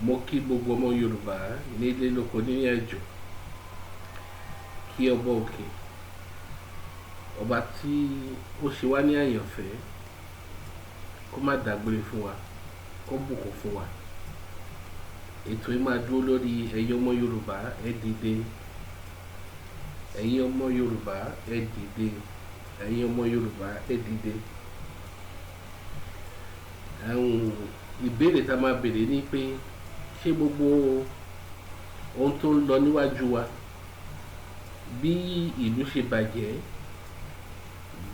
Mo kí gbogbo ọmọ Yorùbá nílé lóko ní àjò, kí ọba òkè, ọba tí ó ṣe wá ní àyànfẹ́, kó má dágbére fún wa, kó bùkún fún wa. Ètò yìí máa dúró lórí ẹ̀yin ọmọ Yorùbá ẹ dìde, ẹ̀yin ọmọ Yorùbá ẹ dìde, ẹ̀yin ọmọ Yorùbá ẹ dìde. Àwọn ìbéèrè tá a máa béèrè ni pé ṣé gbogbo ohun tó ń lọ níwájú wa, bí ìlú ṣe bàjẹ́,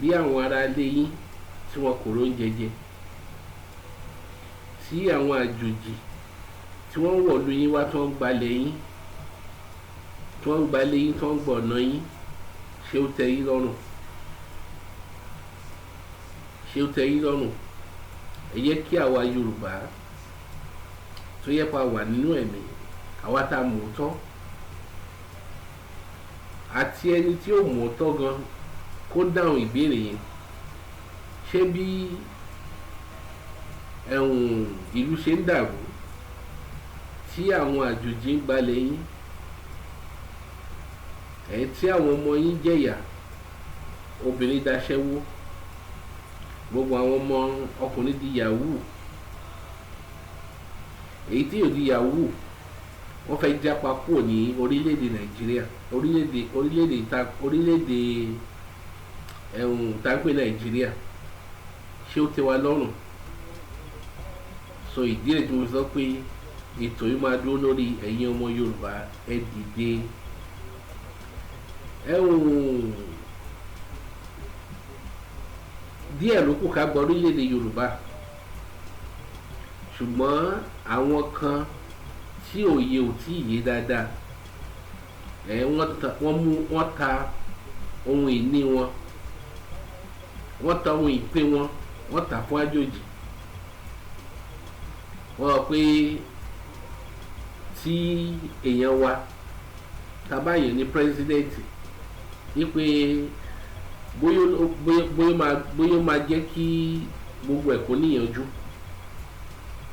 bí àwọn ará ilé yín tí wọn kò róúnjẹ jẹ, tí àwọn àjòjì tí wọ́n wọ̀lú yín wá tí wọ́n gbalẹ̀ yín, tí wọ́n gbalẹ̀ yín, tí wọ́n gbọ̀nà yín, ṣé ó tẹ́ yín lọ́rùn? Ṣé ó tẹ́ yín lọ́rùn? Ẹ yẹ kí àwa Yorùbá tó yẹ pa wà nínú ẹ̀mí, àwa tá a mọ̀ tọ́ àti ẹni tí ó mọ̀ tọ́ gan kó dáhùn ìbéèrè yẹn. Ṣé bí ìlú ṣe ń dàrú, tí àwọn àjòjì ń gbalẹ̀ yín, tí àwọn ọmọ yín jẹ̀yà, obìnrin daṣẹ́wó, gbogbo àwọn ọmọ ọkùnrin di yahoo, èyí tí yóò di yahoo wọ́n fẹ́ jápa kúrò ní orílẹ̀-èdè Nàìjíríà, orílẹ̀-èdè tágbé Nàìjíríà. Ṣé ó tẹ́ wa lọ́rùn? So ìdí rẹ̀ tí mo sọ pé ètò yìí máa dúró lórí ẹ̀yin ọmọ Yorùbá ẹ dìde. Díẹ̀ ló kù ká gba orílẹ̀-èdè Yorùbá, ṣùgbọ́n àwọn kan tí òye ò tí ì yé dáadáa, wọ́n ta ohun ìní wọn, wọ́n ta ohun ìpín wọn, wọ́n tà fún àjòjì. Wọ́n rò pé tí èèyàn wa tàbáyé ní pírẹsidẹ́ǹtì, wípé bóyá ó máa jẹ́ kí gbogbo ẹ̀ kó níyànjú.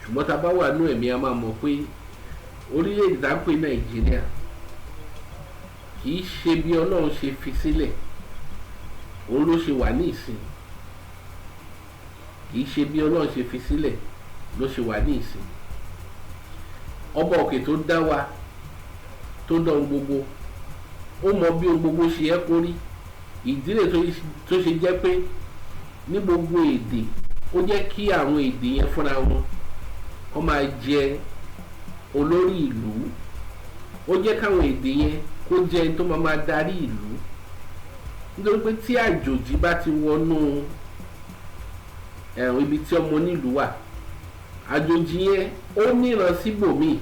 Ṣùgbọ́n tá a bá wà nú ẹ̀mí, a máa mọ̀ pé orílẹ̀-èdè tá ń pè Nàìjíríà kì í ṣe bí Ọlọ́run ṣe fi sílẹ̀, òun ló ṣe wà ní ìsìn. Kì í ṣe bí Ọlọ́run ṣe fi sílẹ̀ ló ṣe wà ní ìsìn. Ọba òkè tó dá wa, tó dá ohun gbogbo, ó mọ bí ohun gbogbo ṣe yẹ kó rí. Ìdílé tó ṣe jẹ́ pé ní gbogbo èdè, ó jẹ́ kí àwọn èdè yẹn fúnra wọn kó máa jẹ olórí ìlú. Ó jẹ́ káwọn èdè yẹn kó jẹ́ tó máa darí ìlú. Nítorí pé tí àjòjì bá ti wọnú ibi tí ọmọ onílùú wà, àjòjì yẹn ó níran síbòmíì,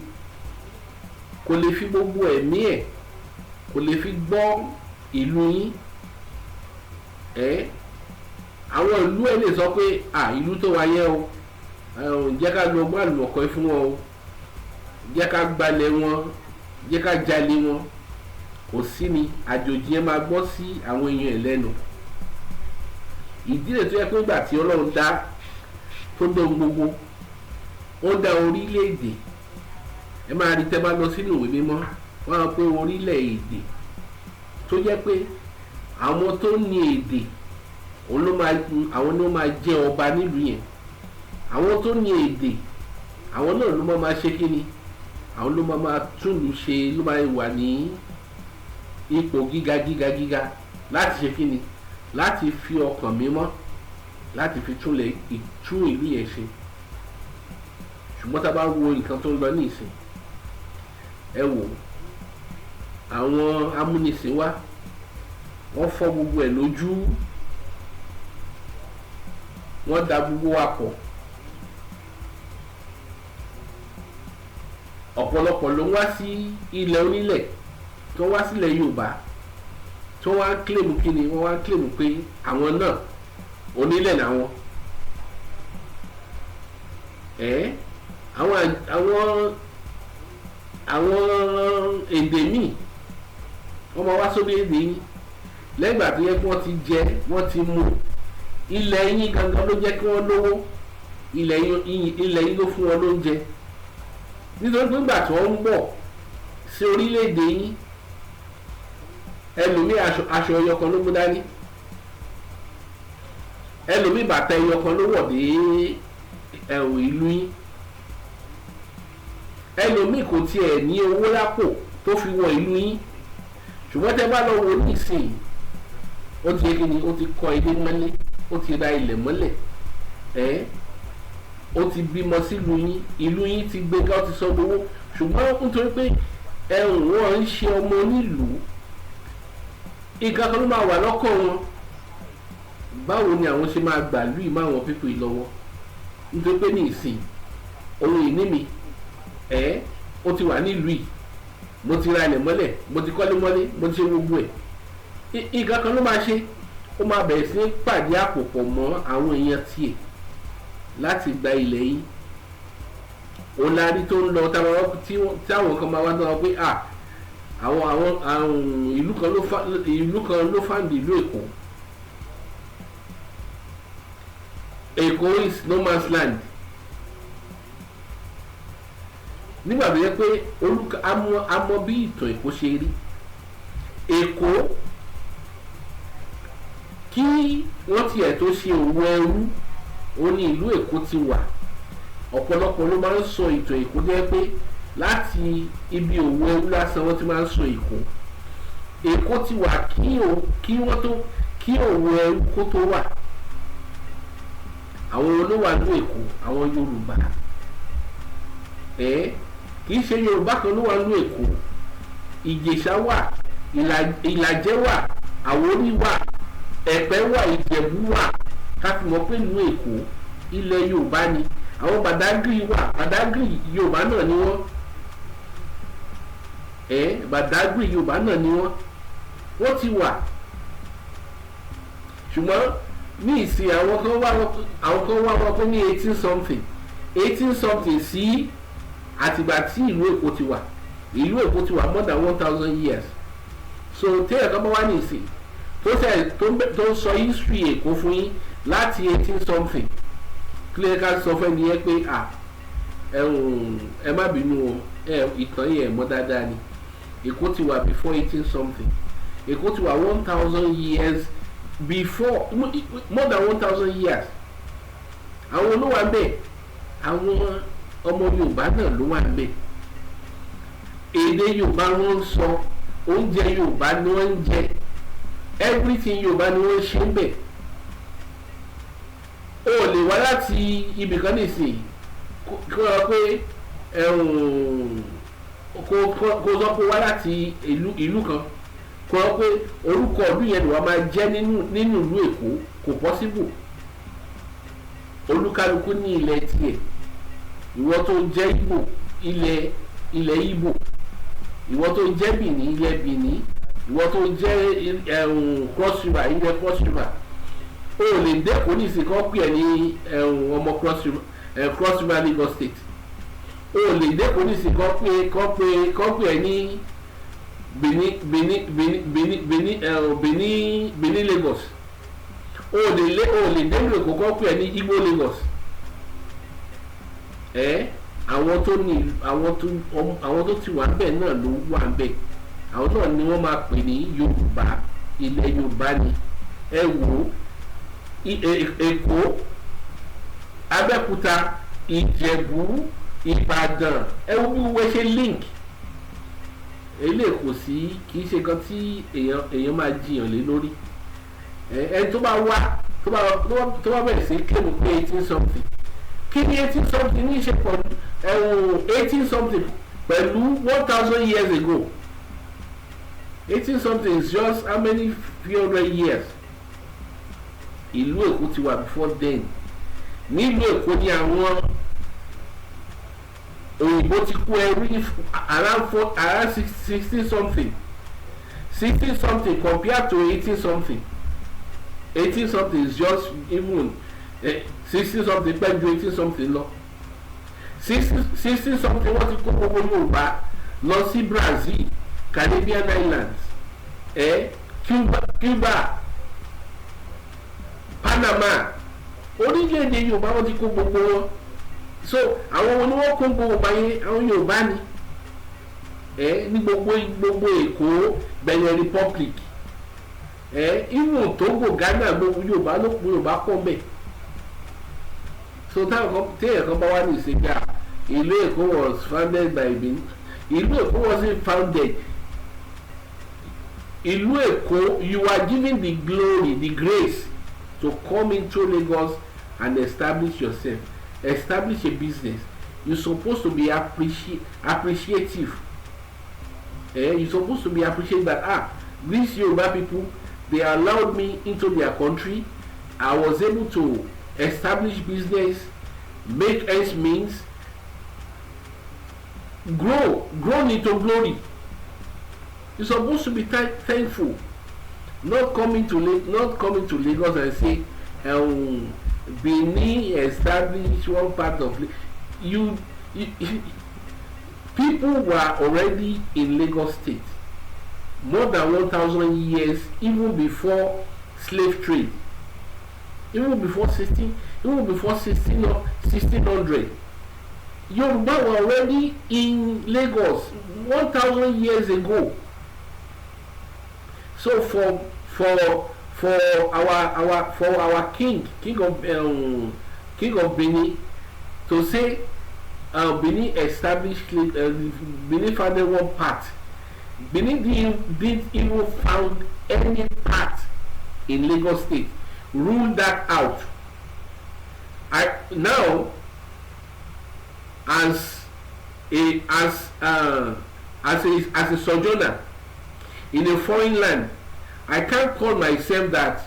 kò lè fi gbogbo ẹ̀mí ẹ̀, kò lè fi gbọ́ ìlú yín. Àwọn ìlú ẹ̀ lè sọ pé ìlú tó wà yẹn o, jẹ́ ká lọ gbọ́ àlùmọ̀kọ́ fún wọn o, jẹ́ ká gbalẹ̀ wọn, jẹ́ ká jalè wọn. Kò sí ni àjòjì yẹn máa gbọ́ sí àwọn èèyàn ẹ̀ lẹ́nu. Ìdílé tó yẹ pé nígbà tí Ọlọ́run dá tó dán gbogbo, ó dá orílẹ̀-èdè. Ẹ máa rí tẹ́ bá lọ sínú ìwé mímọ́, wọ́n á pé orílẹ̀-èdè tó jẹ́ pé àwọn tó ní èdè àwọn ló máa jẹ́ ọba nílùú yẹn. Àwọn tó ní èdè, àwọn náà ló máa ṣe kíni, àwọn ló máa túnlù ṣe, ló máa wà ní ipò gíga láti ṣe kíni, láti fi ọkàn mímọ́, láti fi tún ìlú yẹn ṣe. Ṣùgbọ́n tá a bá wo nǹkan tó ń lọ ní ìsìn, ẹ wò àwọn amúnisìn wa, wọ́n fọ́ gbogbo ẹ̀ lójú, wọ́n da gbogbo wa pọ̀. Ọ̀pọ̀lọpọ̀ ló ń wá sí ilẹ̀ onílẹ̀, tó wá sílẹ̀ Yorùbá, tó wá ń kílèmù kíni, wọ́n wá ń kílèmù pé àwọn náà onílẹ̀ làwọn. Àwọn èdè míì wọ́n máa wá sórí èdè yín lẹ́gbàá tó yẹ kí wọ́n ti jẹ, wọ́n ti mu. Ilẹ̀ yín gangan ló jẹ́ kí wọ́n lówó, ilẹ̀ yín ló fún wọn lóúnjẹ. nítorí pé nígbà tí wọ́n ń bọ̀ sí orílẹ̀-èdè yín ẹlòmíì aṣọ ẹyọ kan ló mú dání, ẹlòmíì bàtà ẹyọ kan ló wọ̀ dé ìlú yín, ẹlòmíì kò tiẹ̀ ní owó lápò tó fi wọ ìlú yín. Ṣùgbọ́n tẹ́ bá lọ wo nísìnyí ó ti kí ni ó ti kọ́ ilé mọ́lé, ó ti ra ilẹ̀ mọ́lẹ̀, ó ti bímọ sílùú yín, ìlú yín ti gbéga, ó ti sọ owó. Ṣùgbọ́n nítorí pé wọ́n ń ṣe ọmọ onílùú, nǹkan kan ló máa wà lọ́kàn wọn, báwo ni àwọn ṣe máa gbà lù ìmọ̀ àwọn pípé lọ́wọ́. Nítorí pé ní ìsìn ohun ìní mi ó ti wà nílùú yìí, mo ti ra ilẹ̀ mọ́lẹ̀, mo ti kọ́lé mọ́lé, mo ti ṣe gbogbo ẹ̀. Nǹkan kan ló máa ṣe, ó máa bẹ̀rẹ̀ sí pàdé àpòpọ̀ mọ́ àwọn èèyàn tiẹ̀ láti gba ilẹ̀ yìí. Òun la rí tó ń lọ táwọn kan máa wá náà pé àwọn ìlú kan ló fàǹdì ìlú Èkó. Èkó is no man's land. Nígbà tó yẹ pé amọ̀ bí ìtàn Èkó ṣe rí. Èkó kí wọ́n tiẹ̀ tó ṣe òwò ẹrú, ó ní ìlú Èkó ti wà. Ọ̀pọ̀lọpọ̀ ló máa ń sọ ìtàn Èkó jẹ́ pé láti ibi òwò ẹrú lásán wọ́n ti máa ń sọ Èkó. Èkó ti wà kí òwò ẹrú kó tó wà. Àwọn olówó ìlú Èkó, àwọn Yorùbá, kì í ṣe Yorùbá kan ló wà ní Èkó. Ìjẹ̀ṣà wà, Ìlàjẹ wà, Àwórì wà, Ẹ̀pẹ́ wà, Ìjẹ̀bú wà. Ká fi mọ̀ pé ìlú Èkó ilẹ̀ Yorùbá ni. Àwọn Bàdágìrì wà, Bàdágìrì Yorùbá náà ni wọ́n. Bàdágìrì Yorùbá náà ni wọ́n ti wà. Ṣùgbọ́n ní ìsìn àwọn kan wá wọn pé ní 18 something sí àtìgbà tí ìlú Èkó ti wà. Ìlú Èkó ti wà more than 1000 years. So téèyàn kan bá wá ní ìsìn tó ń sọ history Èkó fún yín láti 18 something, kílẹ̀ ká sọ fẹ́ ni ẹ pé ẹ má bínú o, ìtàn yẹn mọ́ dáadáa ni. Èkó ti wà before 18 something. Èkó ti wà 1000 years before, more than 1000 years. Àwọn olówó wà ńbẹ̀, àwọn ọmọ Yorùbá náà ló wà ńbẹ̀. Èdè Yorùbá wọ́n ń sọ, oúnjẹ Yorùbá ni wọ́n ń jẹ, everything Yorùbá ni wọ́n ń ṣe ńbẹ̀. O lè wá láti ibìkan nìsín kó sọ pé kó sọ pé wá láti ìlú kan kó sọ pé orúkọ ìlú yẹn ni wàá máa jẹ́ nínú ìlú Èkó, kò possible. Olúkálukú ní ilẹ̀ tiẹ̀. Ìwọ tó jẹ́ Ìgbò, ilẹ̀ Ìgbò. Ìwọ tó jẹ́ Bìní, ilẹ̀ Bìní. Ìwọ tó jẹ́ Cross River, ilẹ̀ Cross River. O lè dẹ́kun ní ìsìn kan pè ẹ́ ní ọmọ Cross River Lagos State. O lè dẹ́kun ní ìsìn kan pè ẹ́ ní Benin Lagos. O lè dẹ́kun Èkó kan pè ẹ́ ní Igbo Lagos. Àwọn tó ti wà ńbẹ̀ náà ló wà ńbẹ̀. Àwọn náà ni wọ́n máa pè ní Yorùbá, ilẹ̀ Yorùbá ni. Ẹ wò ó, Èkó, Abẹ́òkúta, Ìjẹ̀bú, Ìbàdàn, ẹ wo bí wọ́n ṣe link. Eléyìí kò sí, kì í ṣe kan tí èèyàn máa jiyàn lé lórí. Ẹni tó bá wá tó bá bẹ̀rẹ̀ sí kéwòn pé 18 something, kí ni 18 something ní ṣe pọ̀ 18 something pẹ̀lú 1000 years ago. 18 something is just how many few hundred years. Ìlú Èkó ti wà before then. Nílùú Èkó ni àwọn òyìnbó ti kó ẹrú ní around 16 something. 16 something compared to 18 something. 18 something is just even 16 something pẹ́ ju 18 something lọ. 16 something wọ́n ti kó gbogbo Yorùbá lọ sí Brazil, Caribbean Islands, Cuba, Panama. Orílẹ̀-èdè Yorùbá wọ́n ti kó gbogbo wọn so àwọn ni wọ́n kó gbogbo ayé àwọn Yorùbá ni ní gbogbo Èkó Benin Republic even Togo Ghana gbogbo Yorùbá pọ̀ mbẹ̀. So téèyàn kan bá wá ní ìsèjà ìlú Èkó was founded by Benin. Ìlú Èkó wasn't founded. Ìlú Èkó, you are given the glory, the grace to come into Lagos and establish yourself, establish a business. You're supposed to be appreciative. You're supposed to be appreciative that these Yoruba people, they allowed me into their country. I was able to establish business, make ends meet, grow into glory. You're supposed to be thankful, not coming to Lagos and say Benin established one part of you. People were already in Lagos State more than 1,000 years, even before slave trade, even before 1600. Yoruba were already in Lagos 1,000 years ago. So for our king of Benin to say Benin established Benin founded one part. Benin didn't even found any part in Lagos State. Rule that out. Now as a sojourner in a foreign land, I can't call myself that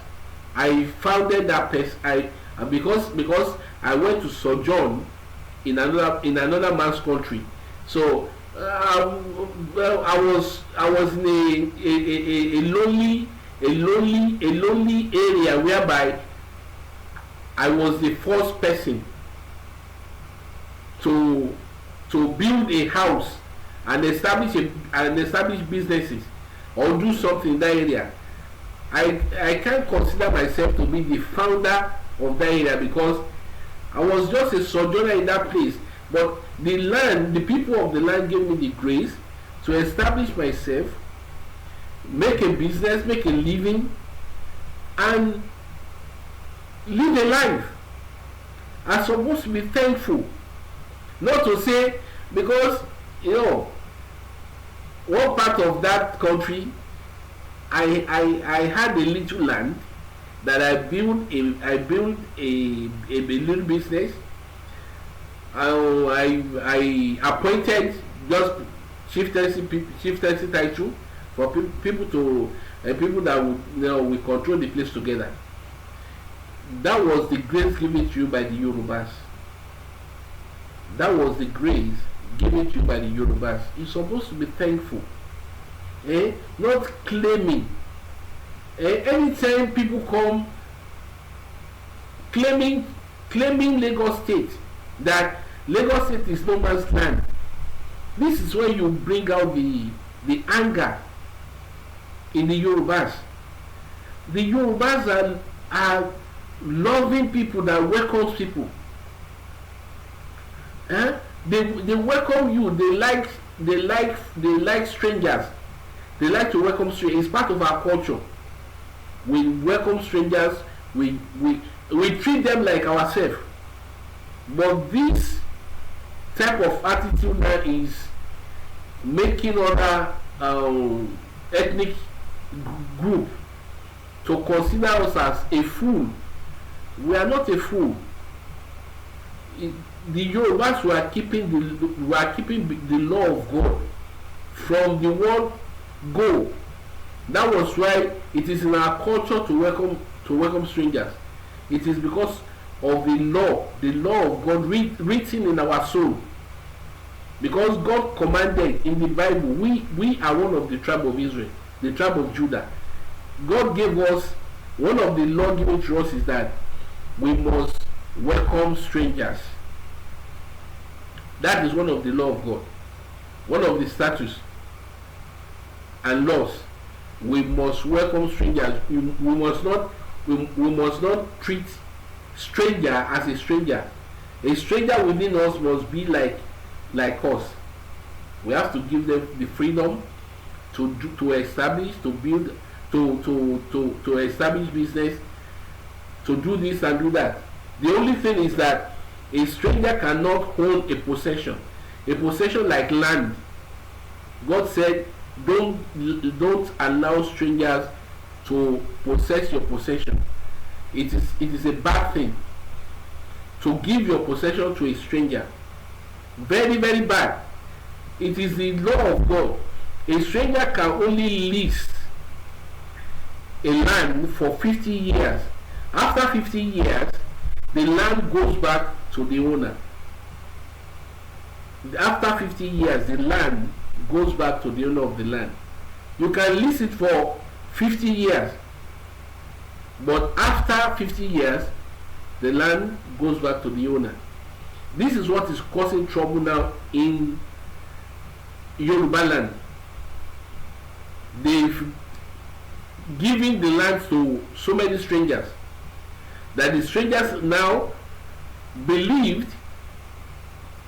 I founded that place. Because I went to sojourn in another man's country. So I was in a lonely area whereby I was the first person to build a house and establish businesses or do something in that area. I can't consider myself to be the founder of that area because I was just a sojourner in that place. But the people of the land gave me the grace to establish myself, make a business, make a living, and live a life. I'm supposed to be thankful. Not to say, because one part of that country, I had a little land that I built a little business. I appointed just chieftaincy title for people that would we control the place together. That was the grace given to you by the Yorubas. That was the grace given to you by the Yorubas. You're supposed to be thankful, not claiming. Anytime people come claiming Lagos State, that Lagos State is no man's land, this is when you bring out the anger in the Yorubas. The Yorubas are loving people that welcomes people. They welcome you. They like strangers. They like to welcome strangers. It's part of our culture. We welcome strangers. We treat them like ourselves. But this type of attitude now is making other ethnic group to consider us as a fool. We are not a fool. The Yorubas were keeping the law of God from the word go. That was why it is in our culture to welcome strangers. It is because of the law of God written in our soul. Because God commanded in the Bible, we are one of the tribe of Israel, the tribe of Judah. God gave us, one of the law given to us is that we must welcome strangers. That is one of the law of God. One of the statutes and laws. We must welcome strangers. We must not treat stranger as a stranger. A stranger within us must be like us. We have to give them the freedom to establish, to build, to establish business, to do this and do that. The only thing is that a stranger cannot own a possession like land. God said, don't allow strangers to possess your possession. It is a bad thing to give your possession to a stranger. Very, very bad. It is the law of God. A stranger can only lease a land for 50 years. After 50 years, the land goes back to the owner. After 50 years, the land goes back to the owner of the land. You can lease it for 50 years, but after 50 years, the land goes back to the owner. This is what is causing trouble now in Yoruba land. They've given the land to so many strangers that the strangers now believed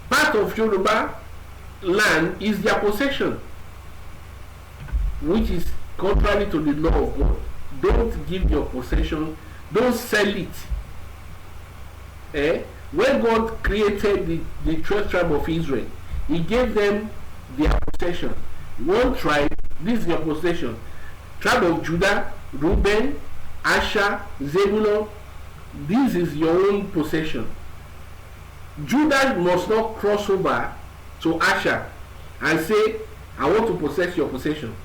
part of Yoruba land is their possession, which is contrary to the law of God. Don't give your possession, don't sell it. When God created the 12 tribes of Israel, He gave them their possession. One tribe, this is your possession. Tribe of Judah, Reuben, Asher, Zebulun, this is your own possession. Judah must not cross over to Asher and say, I want to possess your possession.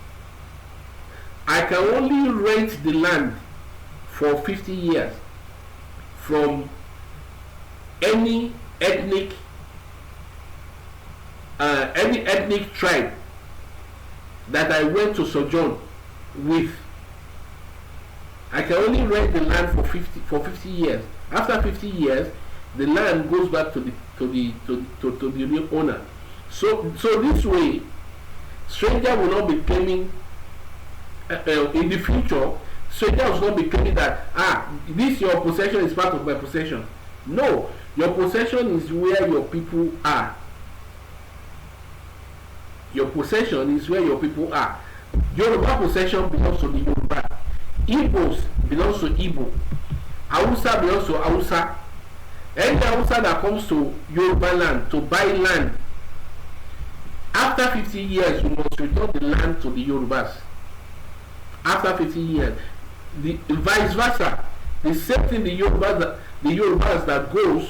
I can only rent the land for 50 years from any ethnic tribe that I went to sojourn with. I can only rent the land for 50 years. After 50 years, the land goes back to the real owner. So this way, stranger will not be claiming in the future. Stranger will not be claiming that this your possession is part of my possession. No, your possession is where your people are. Your possession is where your people are. Yoruba possession belongs to the Yoruba. Igbos belongs to Igbo. Hausa belongs to Hausa. Any Hausa that comes to Yoruba land to buy land, after 50 years you must return the land to the Yorubas. After 50 years, the vice versa. The same thing the Yorubas that goes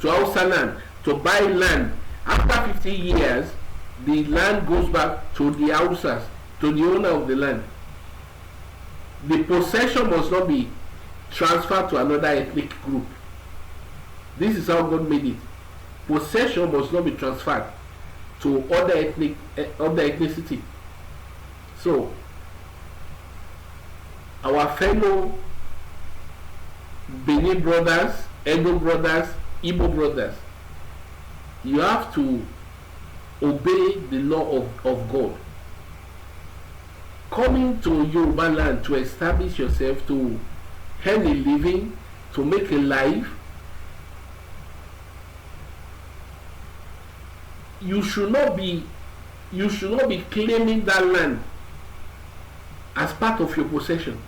to Hausa land to buy land, after 50 years the land goes back to the Hausas, to the owner of the land. The possession must not be transferred to another ethnic group. This is how God made it. Possession must not be transferred to other ethnicity. So our fellow Benin brothers, Edo brothers, Igbo brothers, you have to obey the law of God. Coming to Yoruba land to establish yourself, to earn a living, to make a life, you should not be claiming that land as part of your possession.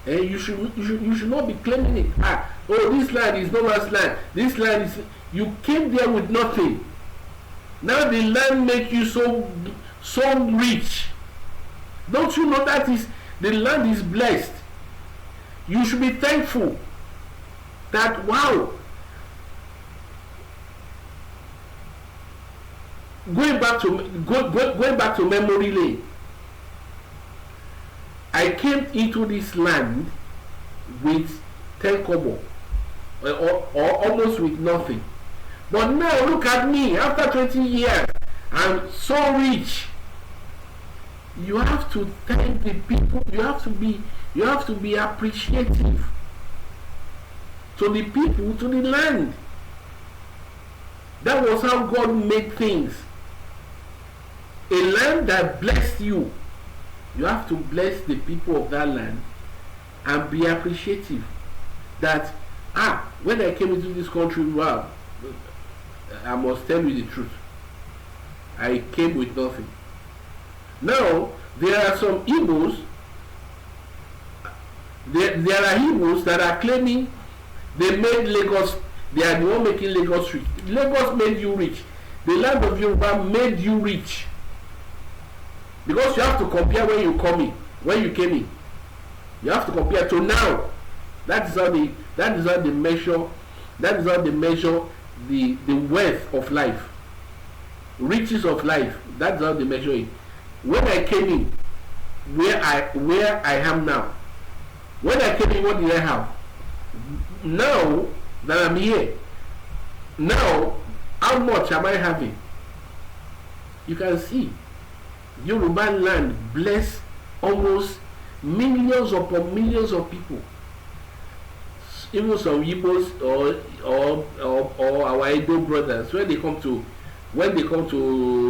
You should not be claiming it. This land is no man's land. This land is, you came there with nothing. Now the land make you so rich. Don't you know that the land is blessed? You should be thankful that, wow, going back to memory lane, I came into this land with 10 kobo or almost with nothing. But now look at me, after 20 years, I'm so rich. You have to thank the people. You have to be appreciative to the people, to the land. That was how God made things. A land that blessed you, you have to bless the people of that land and be appreciative that When I came into this country, wow, I must tell you the truth. I came with nothing. Now, there are some Igbos, there are Igbos that are claiming they made Lagos, they are the one making Lagos rich. Lagos made you rich. The land of Yoruba made you rich. Because you have to compare when you came in. You have to compare to now. That is how they measure the wealth of life, riches of life. That's how they measure it. When I came in, where I am now. When I came in, what did I have? Now that I'm here, now how much am I having? You can see Yoruba land bless almost millions upon millions of people. Even some Igbos or our Edo brothers, when they come to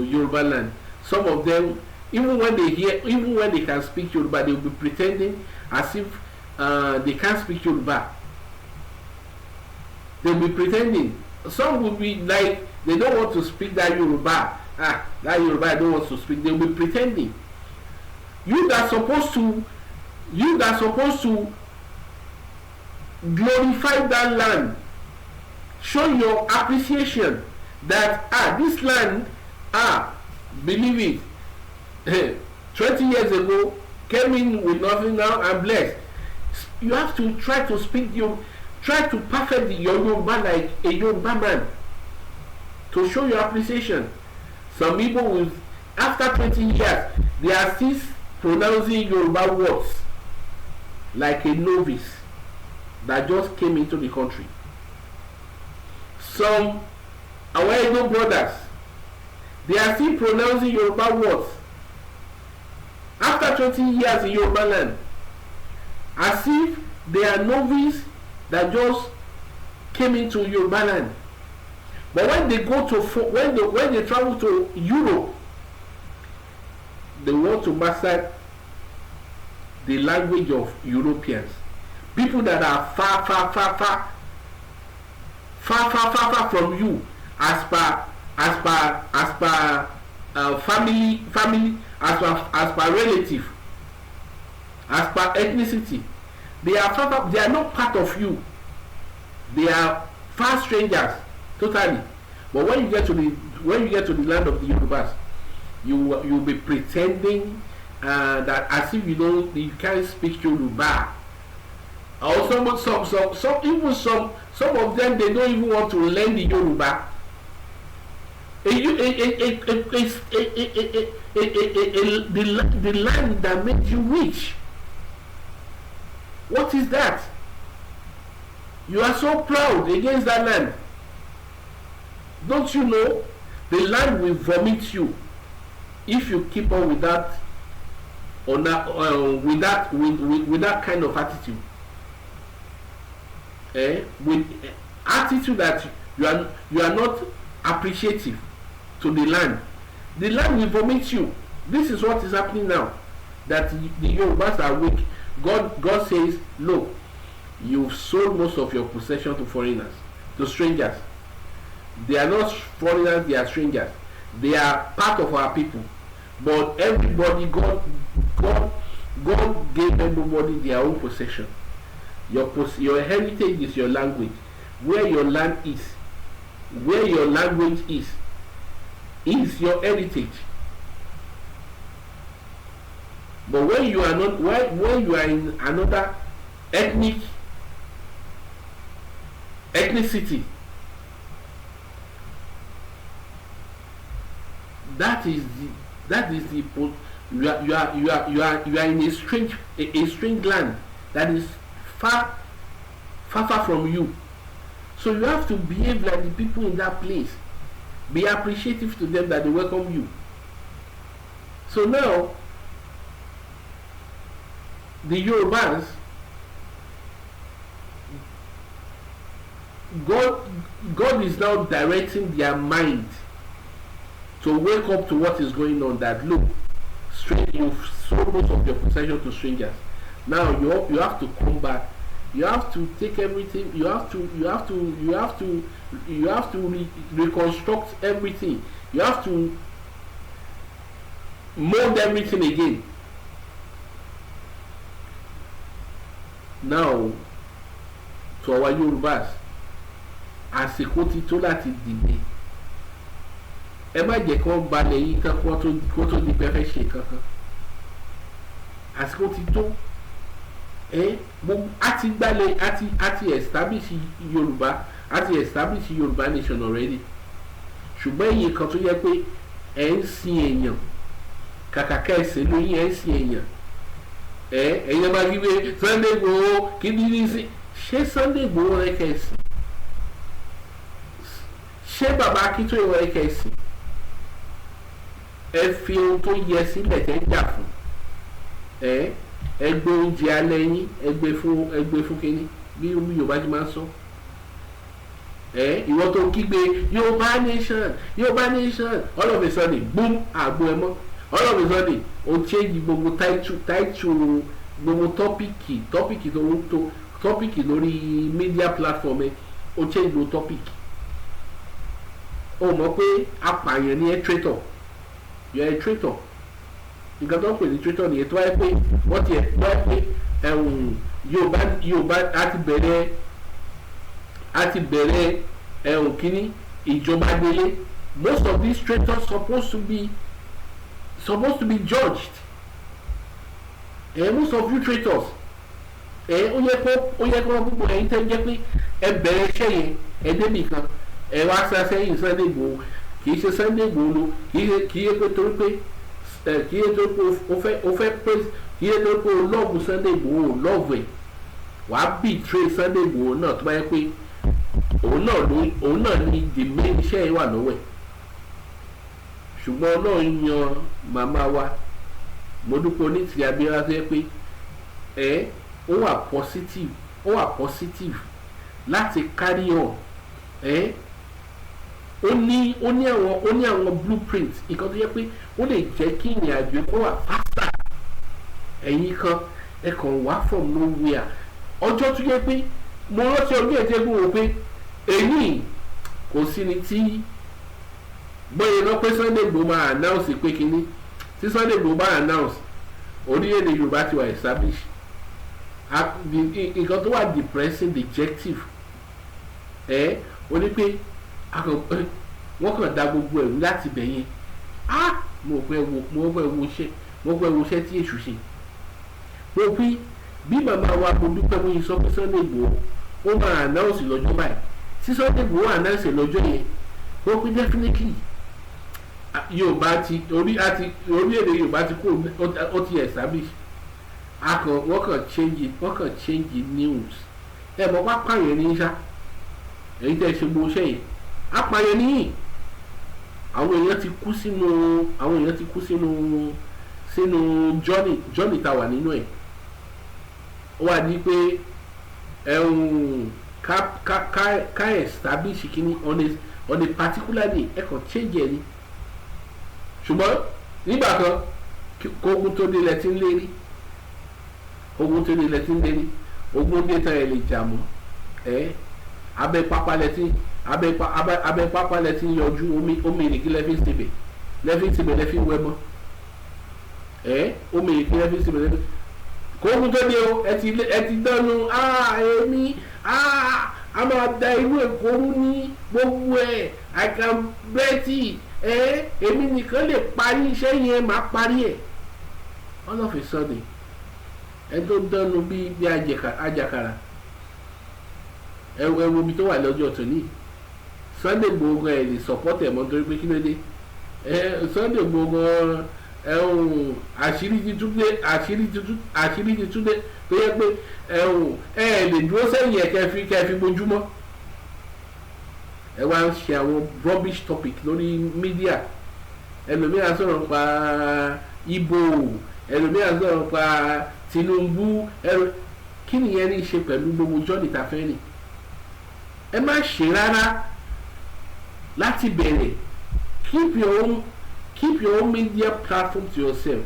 Yoruba land, some of them, even when they can speak Yoruba, they will be pretending as if they can't speak Yoruba. They will be pretending. Some will be like they don't want to speak that Yoruba. That Yoruba I don't want to speak. They will be pretending. You that supposed to glorify that land, show your appreciation that this land, believe it, 20 years ago came in with nothing, now I'm blessed. You have to try to speak try to perfect your Yoruba like a Yoruba man, to show your appreciation. Some people will, after 20 years, they are still pronouncing Yoruba words like a novice that just came into the country. Some our Edo brothers, they are still pronouncing Yoruba words after 20 years in Yoruba land, as if they are novice that just came into Yoruba land. But when they go to when they travel to Europe, they want to master the language of Europeans, people that are far from you, as per family, as per relative, as per ethnicity. They are not part of you. They are far strangers totally. But when you get to the land of the Yorubas, you'll be pretending that as if you can't speak Yoruba. Or some of them, they don't even want to learn the Yoruba. The land that made you rich. What is that? You are so proud against that land. Don't you know the land will vomit you if you keep on with that, with that kind of attitude? With attitude that you are not appreciative to the land will vomit you. This is what is happening now, that the Yorubas are weak. God says, look, you've sold most of your possession to foreigners, to strangers. They are not foreigners, they are strangers. They are part of our people. But everybody, God gave everybody their own possession. Your heritage is your language. Where your land is, where your language is your heritage. But when you are not, when you are in another ethnicity, that is the you are in a strange land that is far from you. So you have to behave like the people in that place. Be appreciative to them that they welcome you. So now the Yorubas, God is now directing their mind to wake up to what is going on. That look, you've sold most of your possession to strangers. Now you have to come back you have to take everything, you have to reconstruct everything, you have to mold everything again. Now to our Yorubas, àsìkò ti tó láti dìde. Ẹ má jẹ́ kó balẹ̀ yín kan kó tó di pé fẹ́ ṣe kankan. Àsìkò ti tó. Àti gbalẹ̀ àti establish Yorùbá, àti establish Yorùbá nation already. Ṣùgbọ́n èyí kan tó yẹ pé ẹ̀ ń sin èèyàn kàkà kẹ́sì lóyún ẹ̀ ń sin èèyàn. Ẹ̀yẹ́ bá gbé Sunday Igboho kí ní sí. Ṣé Sunday Igboho rẹ̀ kẹ́sì? Ṣé bàbá Akíntóyè rẹ̀ kẹ́sì? Ẹ fi ohun tó yẹ sílẹ̀ tẹ́ jà fún. Ẹgbẹ́ oúnjẹ alẹ́ yín ẹgbẹ́ fún kínní bí Yorùbá ti máa ń sọ. Ìwọ tó kígbe Yorùbá nation all of a sudden boom àgbo ẹ mọ́, all of a sudden o change gbogbo title gbogbo tọ́pìkì lórí media platform ẹ o change gbogbo topic. O mọ̀ pé apààyàn ni ẹ traitor, you are a traitor. Nǹkan tó ń pè ní traitor nìyẹn tó wáyé pé wọ́n ti ẹ̀ wáyé pé Yorùbá àti bẹ̀rẹ̀ kínní ìjọba délé. Most of these traitors supposed to be judged. Most of you traitors ó yẹ kó gbogbo ẹ̀yin tẹ́ jẹ́ pé ẹ bẹ̀rẹ̀ iṣẹ́ yẹn ẹ débì kan ẹ wá sá sẹ́yìn Sunday Igboho. Kì í ṣe Sunday Igboho ló kì í ṣe pé torí pé kì í ṣe torí pé o fẹ́ pé kì í ṣe torí pé o lọ́ọ̀bù Sunday Igboho lọ́ọ̀bù ẹ̀ wàá betray Sunday Igboho náà tó bá yẹ pé òun náà ní the main iṣẹ́ yìí wà lọ́wọ́ ẹ̀. Ṣùgbọ́n Ọlọ́run yan màmá wa Modúpẹ́ Onítìrí Abíọ́lá tó yẹ pé ó wà positive láti carry on. Ó ní àwọn blueprint nǹkan tó yẹ pé ó lè jẹ́ kí ìrìn àjò kó wà faster. Ẹ̀yin kan ẹ kàn wá from nowhere. Ọjọ́ tó yẹ pé mo rántí ọdún ẹ̀jẹ̀gbọ́n wò pé èyí kò sí ni tí bóyá lọ pé Sunday Igboho máa announce pé kínní tí Sunday Igboho bá announce orílẹ̀-èdè Yorùbá ti wà establish. Nǹkan tó wà depressing dejective ó ní pé wọ́n kàn da gbogbo ẹ̀rú láti bẹ̀ yẹn. mo fẹ́ wo iṣẹ́ tí èṣù ṣe. mo pín bí màmá wa Modúpẹ́ mo yìí sọ pé Sunday Igboho ó máa announce lọ́jọ́ báyìí tí Sunday Igboho announce lọ́jọ́ yẹn mo pín definitely Yorùbá ti orílẹ̀-èdè Yorùbá ti kó ó ti establish. wọ́n kàn change news. Mọ̀ wá pààyàn ní sá èyí tẹ́ ṣe gbogbo iṣẹ́ yìí apààyàn níyìn. Àwọn èèyàn ti kú sínú journey tá wà nínú ẹ̀. Ó wà ní pé ká establish kínní on a particular day ẹ kàn change ẹ ní. Ṣùgbọ́n nígbà kan kógun tó délẹ̀ tí ń lérí ogun dé tán ẹ lè jà mọ́. Abẹ́ pápá lẹ ti ń yọjú omi ìrèké lẹ́fí síbẹ̀ lẹ́fí wẹ́ mọ́. Omi ìrèké lẹ́fí síbẹ̀ kógun tó dé o ẹ ti dánú èmi a máa da inú Èkó rú ní gbogbo ẹ̀ I can bet it. Èmi nìkan lè parí iṣẹ́ yẹn máa parí ẹ̀. All of a sudden ẹ tó dánú bí àjàkàrà ẹwọ omi tó wà lọ́jọ́ tòní. Sunday Igboho ẹ̀ lè support ẹ̀ mọ́ torí pé kí ló dé. Sunday Igboho àṣírí ti túnde tó yẹ pé lè dúró sẹ́yìn ẹ̀ kẹfì gbojúmọ́. Ẹ wá ń ṣe àwọn rubbish topic lórí media. Ẹlòmíràn sọ̀rọ̀ pa Ìgbò, ẹlòmíràn sọ̀rọ̀ pa Tinubu. Kí nìyẹn ní í ṣe pẹ̀lú gbogbo jọ́ọ̀nì tàfẹ́ ni? Ẹ má ṣe rárá láti bẹ̀rẹ̀. Keep your own media platform to yourself.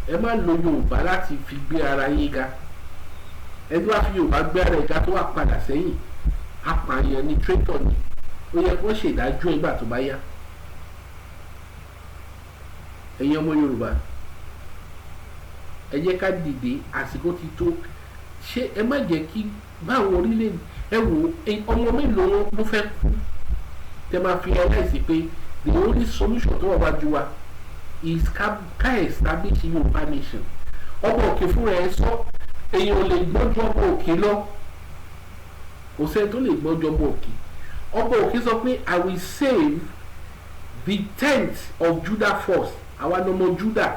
Ẹ má lo Yorùbá láti fi gbé ara yín ga. ẹni wá fi Yorùbá gbé ara ẹ̀ka tó wà padà sẹ́yìn apààyàn ni traitor ni ó yẹ kó ṣèdájọ́ ìgbà tó bá yá. ẹ̀yin ọmọ Yorùbá ẹ jẹ́ ká dìde, àsìkò ti tó. ṣé ẹ má jẹ́ kí báwọn orílẹ̀-èdè ẹ wò ọmọ mélòó ló fẹ́ kú tẹ máa fi ẹlẹ́sìn pé the only solution tó wà wájú wa is ká establish Yorùbá nation. ọmọ òkè fúnra ẹ sọ èèyàn ò lè gbọ́jú ọmọ òkè lọ, kò sẹ́ni tó lè gbọ́jú ọmọ òkè. ọmọ òkè sọ pé I will save the 10th of Judah first. àwa ni ọmọ Judah.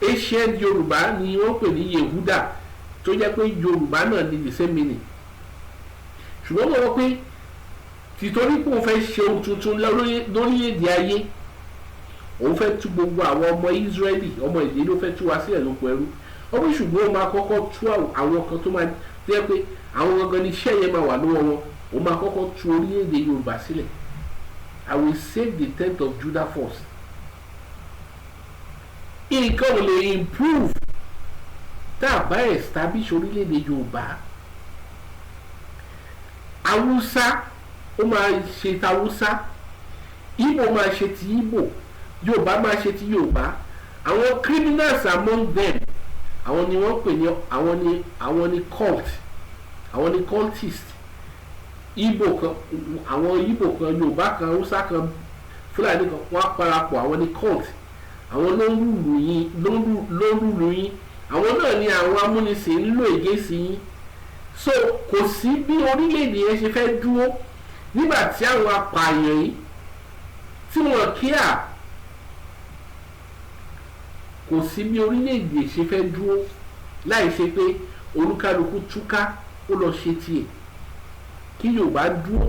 ancient Yorùbá ni wọ́n pè ní yehudah tó jẹ́ pé Yorùbá náà ní the same meaning. ṣùgbọ́n mo rò pé tìtorí pé òun fẹ́ ṣe ohun tuntun lórílẹ̀‐èdè ayé, òun fẹ́ tú gbogbo àwọn ọmọ Israẹli ọmọ ìdílé ló fẹ́ tú wa sílẹ̀ lóko ẹrú. ọmọ ṣùgbọ́n ó máa kọ́kọ́ tú àwọn kan tó máa jẹ́ pé àwọn gangan ní iṣẹ́ yẹn máa wà lọ́wọ́ wọn. ó máa kọ́kọ́ tú orílẹ̀‐èdè Yorùbá sílẹ̀. I will save the 10th of Judah first. nǹkan ò lè improve tá a bá establish orílẹ̀‐èdè Yorùbá. Haúsá ó máa ṣe ti Haúsá, Ìgbò máa ṣe ti Ìgbò, Yorùbá máa ṣe ti Yorùbá. àwọn criminals among them àwọn ni wọ́n pè ní àwọn ni cult, àwọn ni cultist. Ìgbò kan, àwọn Ìgbò kan, Yorùbá kan, Haúsá kan, Fúlàní kan, wọ́n á parapọ̀, àwọn ni cult. àwọn ló ń lùlù yín, àwọn náà ni àwọn amúnisìn ń lò ègé sí yín. so kò sí bí orílẹ̀-èdè yẹn ṣe fẹ́ dúró nígbà tí àwọn apààyàn yìí tí wọ́n kíá. kò sí bí orílẹ̀-èdè ṣe fẹ́ dúró láì ṣe pé olúkálukú túká ó lọ ṣe tiẹ̀. kí Yorùbá dúró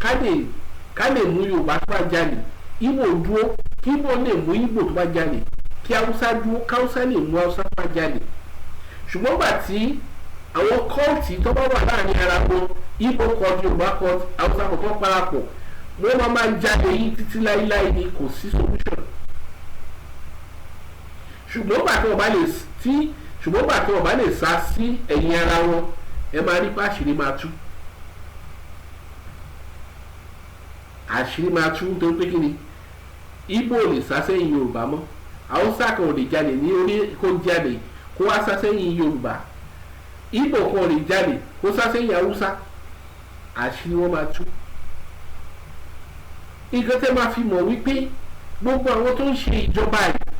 ká lè mú Yorùbá tó bá jalè, Ìgbò dúró kí Ìgbò lè mú Ìgbò tó bá jalè, kí Haúsá dúró káwúsá lè mú Haúsá tó bá jalè. ṣùgbọ́n gbà tí àwọn kọ́ọ̀tì tó bá wà láàrin ara wọn, Ìgbò court, Yorùbá court, Haúsá kọ̀ọ̀kan parapọ̀, wọ́n máa jalè yìí títí láíláí ni kò sí solution. ṣùgbọ́n gbà tí wọ́n bá lè sá sí ẹ̀yìn ara wọn, ẹ máa rí pé àṣírí máa tú. àṣírí máa tú nítorí pé kí ni Ìgbò ò lè sá sẹ́yìn Yorùbá mọ́, Haúsá kan ò lè jalè ní orí kó jalè kó wá sá sẹ́yìn Yorùbá, Ìgbò kan ò lè jalè kó sá sẹ́yìn Haúsá. àṣírí wọn máa tú. nǹkan tẹ́ máa fi mọ̀ wípé gbogbo àwọn tó ń ṣe ìjọba yìí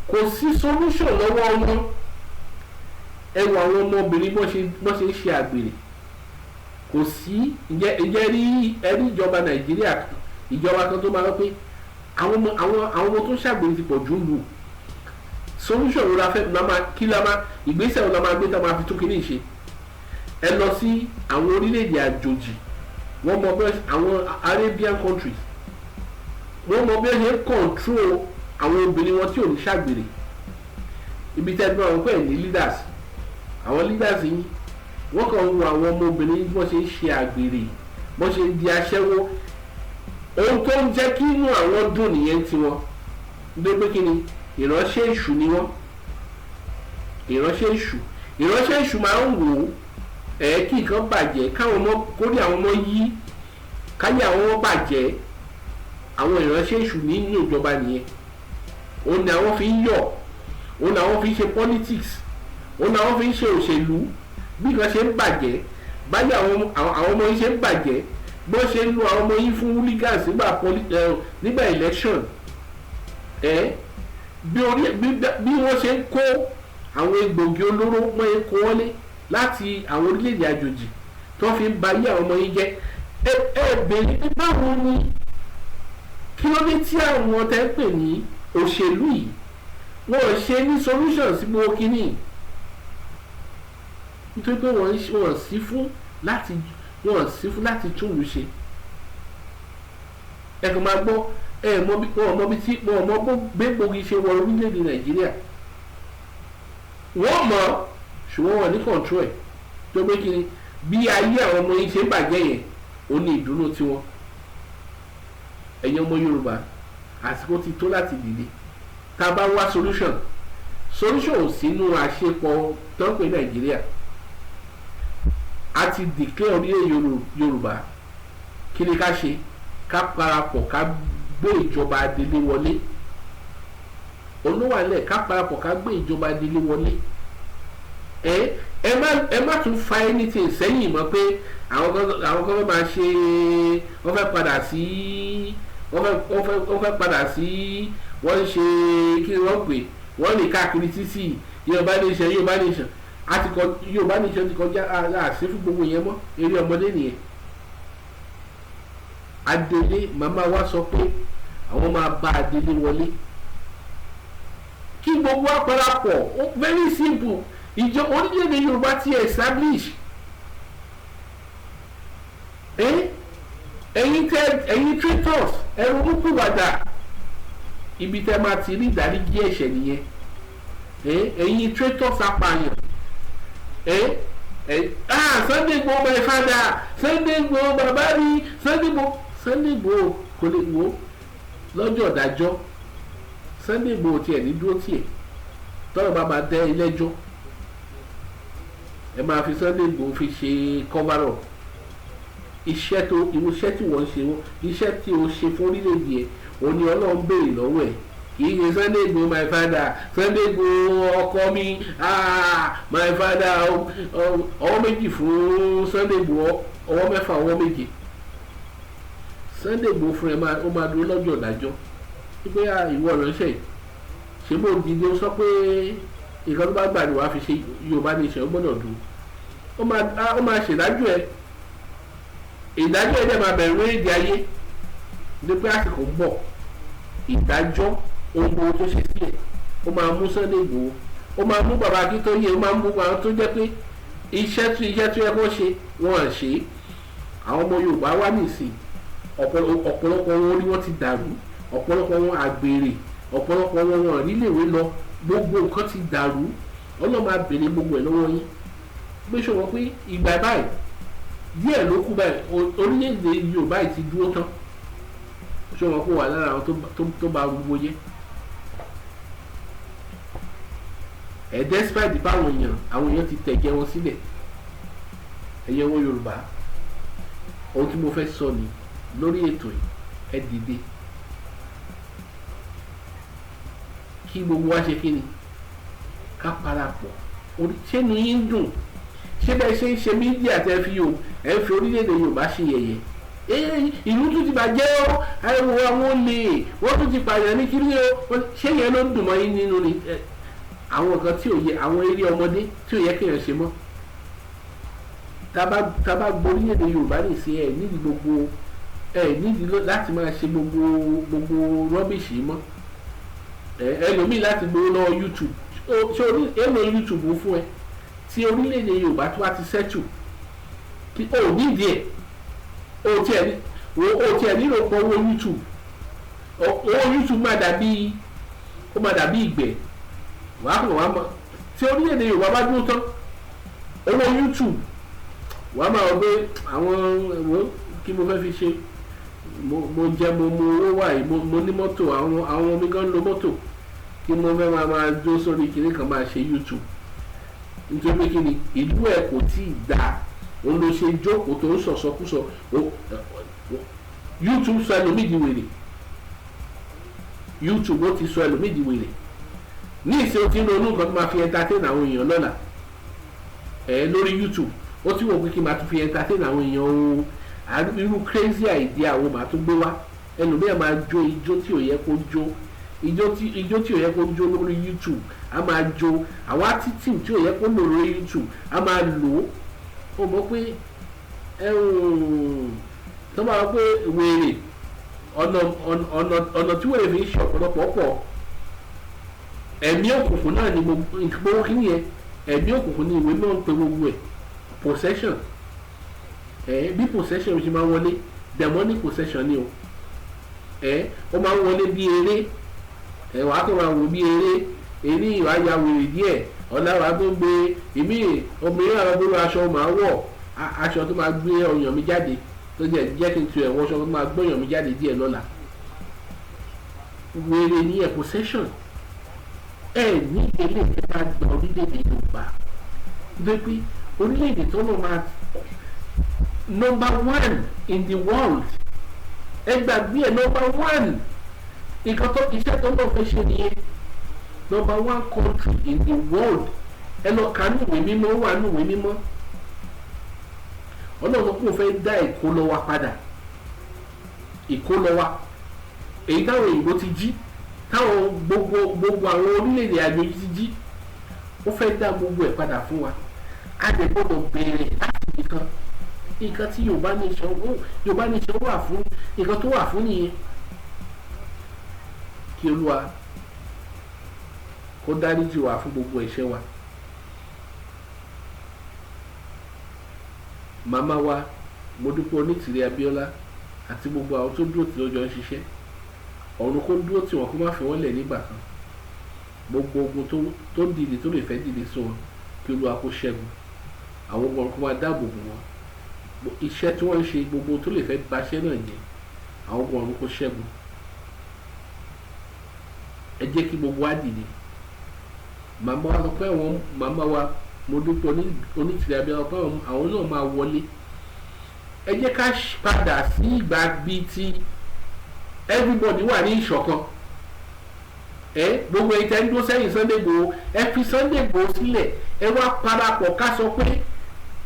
kò sí solution lọ́wọ́ wọn. ẹ wo àwọn ọmọbìnrin bó ṣe ń ṣe àgbèrè, kò sí ìjẹ́ rí ẹni ìjọba Nàìjíríà ìjọba kan tó máa lọ pé àwọn ọmọ tó ń ṣàgbèrè ti pọ̀ jù lù. solution wo la fẹ́ ìgbésẹ̀ wo la máa gbé tá a máa fi tún kíní ṣe. ẹ lọ sí àwọn orílẹ̀-èdè àjòjì, wọ́n mọ bẹ́ẹ̀ àwọn Arabian countries, wọ́n mọ bẹ́ẹ̀ ṣe ń control àwọn obìnrin wọn tí ò ní ṣàgbèrè. ibi tẹ́ ẹ bí wọn pẹ́ ní leaders, àwọn leaders yìí wọ́n kàn ń wo àwọn ọmọbìnrin bí wọ́n ṣe ń ṣe àgbèrè, bọ́n ṣe di aṣẹ́wó. ohun tó ń jẹ́ kí inú àwọn dùn nìyẹn tiwọn. gbé pé kí ni ìránṣẹ́ èṣù ni wọ́n. ìránṣẹ́ èṣù máa ń wò ó kí nǹkan bàjẹ́ káwọn ọmọ kórè àwọn ọmọ yí káyé àwọn ọmọ bàjẹ́. àwọn ìránṣẹ́ èṣù nínú ìjọba nìyẹn. òun ni àwọn fi ń yọ̀, òun ni àwọn fi ń ṣe politics, òun ni àwọn fi ń ṣe òṣèlú. bí nǹkan ṣe ń bàjẹ́ báyìí àwọn ọmọ yìí ṣe ń bàjẹ́, bó ṣe ń lo àwọn ọmọ yìí fún hooligans nígbà election. bí wọ́n ṣe ń kó àwọn egbògi olóró mọ́ ẹ kó wọlé láti àwọn orílẹ̀-èdè àjòjì tó fi ń ba ayé àwọn ọmọ yìí jẹ́. bèrè pé báwo ni kí ló dé tí àwọn tẹ́ ń pè ní òṣèlú yìí wọ́n ṣe ní solution sí gbogbo kínní. nítorí pé wọ́n sí fún láti túlù ṣe. ẹ kàn máa gbọ́ wọ́n mọ gbégbógi ṣe wọ orílẹ̀-èdè Nàìjíríà. wọ́n mọ̀ ṣùgbọ́n wọ́n ní control ẹ̀ tó pé kí ni bí ayé àwọn ọmọ yìí ṣe ń bàjẹ́ yẹn ó ní ìdùnnú tiwọn. ẹ̀yin ọmọ Yorùbá àsìkò ti tó láti dìde. tá a bá wá solution solution ò sínú àṣepọ̀ tó ń pè Nàìjíríà. A ti declare orílẹ̀ Yorùbá, kí ni ká ṣe? Ká parapọ̀ ká gbé ìjọba adélé wọlé. Olúwalẹ̀ ká parapọ̀ ká gbé ìjọba adélé wọlé. Ẹ má tún fa anything sẹ́yìn mọ́ pé àwọn kan fẹ́ máa ṣe, wọ́n fẹ́ padà sí wọ́n ń ṣe kí ni wọ́n pè, wọ́n lè káàkiri títì Yorùbá nation àti Yorùbá nation ti kọjá àṣẹ fún gbogbo yẹn mọ́, eré ọmọdé nìyẹn. Adélé màmá wa sọ pé àwọn máa bá adélé wọlé, kí gbogbo wa parapọ̀. Very simple. Ìjọ orílẹ̀-èdè Yorùbá ti establish. Ẹ̀yin traitors ẹ̀rù kúkú wàdà, ibi tẹ́ máa ti rí ìdáríjì ẹ̀ṣẹ̀ nìyẹn. Ẹ̀yin traitors apààyàn. Sunday Igboho my father, Sunday Igboho bàbá mi, Sunday Igboho kò lè wò lọ́jọ́ ìdájọ́. Sunday Igboho tiẹ̀ ní dúró tiẹ̀ tọ́lọ̀ bá máa dẹ́ ilé ẹjọ́, ẹ máa fi Sunday Igboho fi ṣe cover up iṣẹ́ tí wọ́n ṣe, iṣẹ́ tí o ṣe fún orílẹ̀-èdè ẹ̀, òun ni Ọlọ́run béèrè lọ́wọ́ ẹ̀. Kì í ṣe Sunday Igboho my father, Sunday Igboho ọkọ mi, my father. Ọwọ́ méjì fún Sunday Igboho, ọwọ́ mẹ́fà ọwọ́ méje. Sunday Igboho fún ẹ ó máa dúró lọ́jọ́ ìdájọ́ wípé ìwọ ránṣẹ́ ṣe bó dìde ó sọ pé ìkan tó bá gbà ní wàá fi ṣe Yorùbá nation ó gbọ́dọ̀ dùn. Ó máa ṣèdájọ́ ẹ, ìdájọ́ ẹ dẹ̀ máa bẹ̀rù èdè ayé ní pé àsìkò ń bọ̀. Ìdájọ́ ohun gbogbo tó ṣe sílẹ̀, ó máa mú Sunday Igboho, ó máa mú bàbá Akíntóyè, ó máa mú àwọn tó jẹ́ pé iṣẹ́ tó yẹ kó ṣe wọ́n à ṣe. Àwọn ọmọ Yorùbá wá nìsín, ọ̀pọ̀lọpọ̀ wọn orí wọn ti dàrú, ọ̀pọ̀lọpọ̀ wọn àgbèrè, ọ̀pọ̀lọpọ̀ wọn rí léwé lọ, gbogbo nǹkan ti dàrú. Ọlọ́run máa bèrè gbogbo ẹ̀ lọ́wọ́ yín. Gbé ṣòwò pé ìgbà báyìí díẹ̀ ló kú báyìí, orílẹ̀-èdè Yorùbá yìí ti dúró tán. Ṣòwò kó wà lára àwọn tó bá gbogbo yẹ. Despite báwọn èèyàn ti tẹ̀jẹ̀ wọn sílẹ̀. Ẹ̀yẹ wọn Yorùbá, ohun tí mo fẹ́ sọ ni lórí ètò yìí, ẹ dìde kí gbogbo wa ṣe kí ni, ká parapọ̀. Ṣé ni yín dùn? Ṣé bẹ́ẹ̀ ṣe ń ṣe mídíà tẹ́ fi orílẹ̀-èdè Yorùbá ṣe yẹ̀yẹ́? Ìlú tún ti bàjẹ́ ọ́, àwọn olè wọ́n tún ti pààyàn ní kiri o. Ṣé yẹn ló dùn mọ́ yín nínú ni? Àwọn nǹkan tí ò yẹ, àwọn eré ọmọdé tí ò yẹ kéèyàn ṣe mọ́. Tá bá gborílẹ̀-èdè Yorùbá nìsín nídìí láti máa ṣe gbogbo rọ́bìṣì mọ́. Ẹlòmíì láti gbowó lọ́wọ́ YouTube. Ṣé èlò YouTube fún ẹ tí orílẹ̀-èdè Yorùbá tó wá ti settle? O nídìí ẹ̀, o tiẹ̀ nílò pọ̀ owó YouTube. Owó YouTube máa dàbí ìgbẹ́. Wàá mọ̀ tí orílẹ̀-èdè Yorùbá bá dúró tán, owó YouTube wàá máa wọ pé àwọn ẹ̀wọ̀n kí mo fẹ́ fi ṣe, mo jẹ mo owó wà yìí, mo ní mọ́tò, àwọn omi gan lo mọ́tò, kí mo fẹ́ máa dó sórí kìnìún kan máa ṣe YouTube. Nítorí pé kí ni ìlú ẹ̀ kò tí ì dáa, òun ló ṣe jókòó tó ń sọ̀sọ́kúsọ. YouTube sọ ẹlòmíì di wèrè, YouTube ó ti sọ ẹlòmíì di wèrè. Ní ìsìn ó ti ń ronú nǹkan tó máa fi entertain àwọn èèyàn lọ́la lórí YouTube. Ó ti wò pé kí n máa tún fi entertain àwọn èèyàn o, irú crazy idea àwọn màá tún gbé wá. Ẹlòmíì máa jó ijó tí ò yẹ kó jó, ijó tí ò yẹ kó jó lórí YouTube a máa jó, àwọn attitude tí ò yẹ kó lò lórí YouTube a máa lò ó. Mọ̀ pé tó máa pé wèrè ọ̀nà tí wèrè fi ń ṣe ọ̀pọ̀lọpọ̀ pọ̀. Ẹ̀mí òkùnkùn náà ni gbogbo kí nìyẹn, ẹ̀mí òkùnkùn ni ìwé náà ń pe gbogbo ẹ̀. Possession, bí possession ṣe máa wọlé, demonic possession ni o. Ó máa ń wọlé bí eré, wàá tó máa wò bí eré ìwà ya wèrè díẹ̀, ọ̀làwà tó ń gbé ìmí obìnrin àwọn gbogbo aṣọ máa wọ̀, aṣọ tó máa gbé ọyàn mi jáde, tó jẹ́ kí n tu ẹ̀wọ̀n aṣọ tó máa gbé ọyàn mi jáde díẹ̀ lọ́la. Wèrè ni possession. ẹ ní ilé ìfẹ́ bá gba orílẹ̀-èdè Yorùbá pé orílẹ̀-èdè tó lọ máa number 1 in the world ẹ gbàgbé ẹ number 1 nǹkan tó iṣẹ́ tó lọ fẹ́ ṣe nìyẹn number 1 country in the world ẹ lọ kà ní ìwé mímọ́ wà ní ìwé mímọ́ Ọlọ́run kò fẹ́ dá ìkólọ wa padà ìkólọ wa èyí táwọn òyìnbó ti jí táwọn gbogbo àwọn orílẹ̀-èdè àjòjì ti jí ó fẹ́ dá gbogbo ẹ̀ padà fún wa a lè gbọ́dọ̀ bẹ̀rẹ̀ láti nǹkan tí Yorùbá nation wà fún nǹkan tó wà fún nìyẹn kí Olúwa kó dáríjì wá fún gbogbo ẹ̀ṣẹ̀ wa. Màmá wa Modúpẹ́ Onítìrí Abíọ́lá àti gbogbo àwọn tó dúró tí ó jọ ń ṣiṣẹ́ ọ̀run kó dúró tí wọn kó má fi wọ́n lẹ̀ nígbà kan gbogbo ogun tó ń dìde tó lè fẹ́ dìde sí wọn kí Olúwa kó ṣẹ́gun àwọn ọmọ kó máa dáàbò bò wọn iṣẹ́ tí wọ́n ń ṣe gbogbo tó lè fẹ́ baṣẹ́ náà jẹ́ àwọn ọmọ kó ṣẹ́gun ẹ jẹ́ kí gbogbo wa dìde màmá wa sọ pé àwọn màmá wa Modúpẹ́ Onítìrí Abíọ́lá pé àwọn náà máa wọlé ẹ jẹ́ ká padà sí ìgbà bíi ti everybody wà ní ìṣọ̀kan gbogbo ẹ̀yin tẹ́ ń dúró sẹ́yìn Sunday Igboho ẹ fi Sunday Igboho sílẹ̀ ẹ wá parapọ̀ ká sọ pé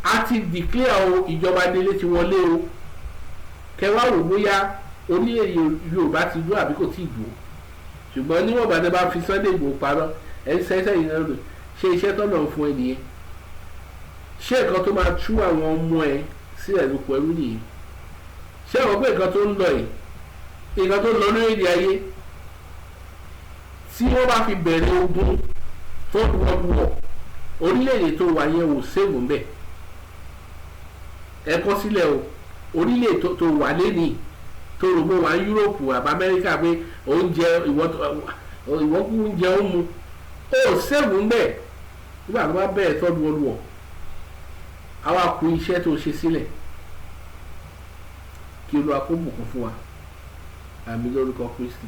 a ti declare o ìjọba délé ti wọlé o kẹwàá wò bóyá orílẹ̀-èdè Yorùbá ti dúró àbí kò tí ì dúró ṣùgbọ́n níwọ̀n bá tẹ́ bá fi Sunday Igboho parọ́ ẹ ń sẹ́sẹ́ yìí náà lò ṣe iṣẹ́ tọ́nà fún ẹ nìyẹn ṣé nǹkan tó máa tú àwọn ọmọ ẹ sílẹ̀ lóko ẹrú nìyẹn ṣé àwọn pé nǹkan tó ń lọ yìí nǹkan tó ń lọ lórílẹ̀ ayé tí wọ́n bá fi bẹ̀rẹ̀ ogun tó wọ̀ orílẹ̀-èdè tó wà yẹn ò sèwò ń bẹ̀ ẹ kọ́ sílẹ̀ o orílẹ̀-èdè tó wà lẹ́nìí tó rò pé wà ní Yúróòpù àbá Amẹ́ríkà pé oúnjẹ ìwọ́kú oúnjẹ ó mu ó sèwò ń bẹ̀ nígbà tó bá bẹ̀rẹ̀ tọ́jú olùwọ̀ àwa kú iṣẹ́ tó ṣe sílẹ̀ kí Olúwa kó bùkún fún wa àmì lórúkọ Kristi.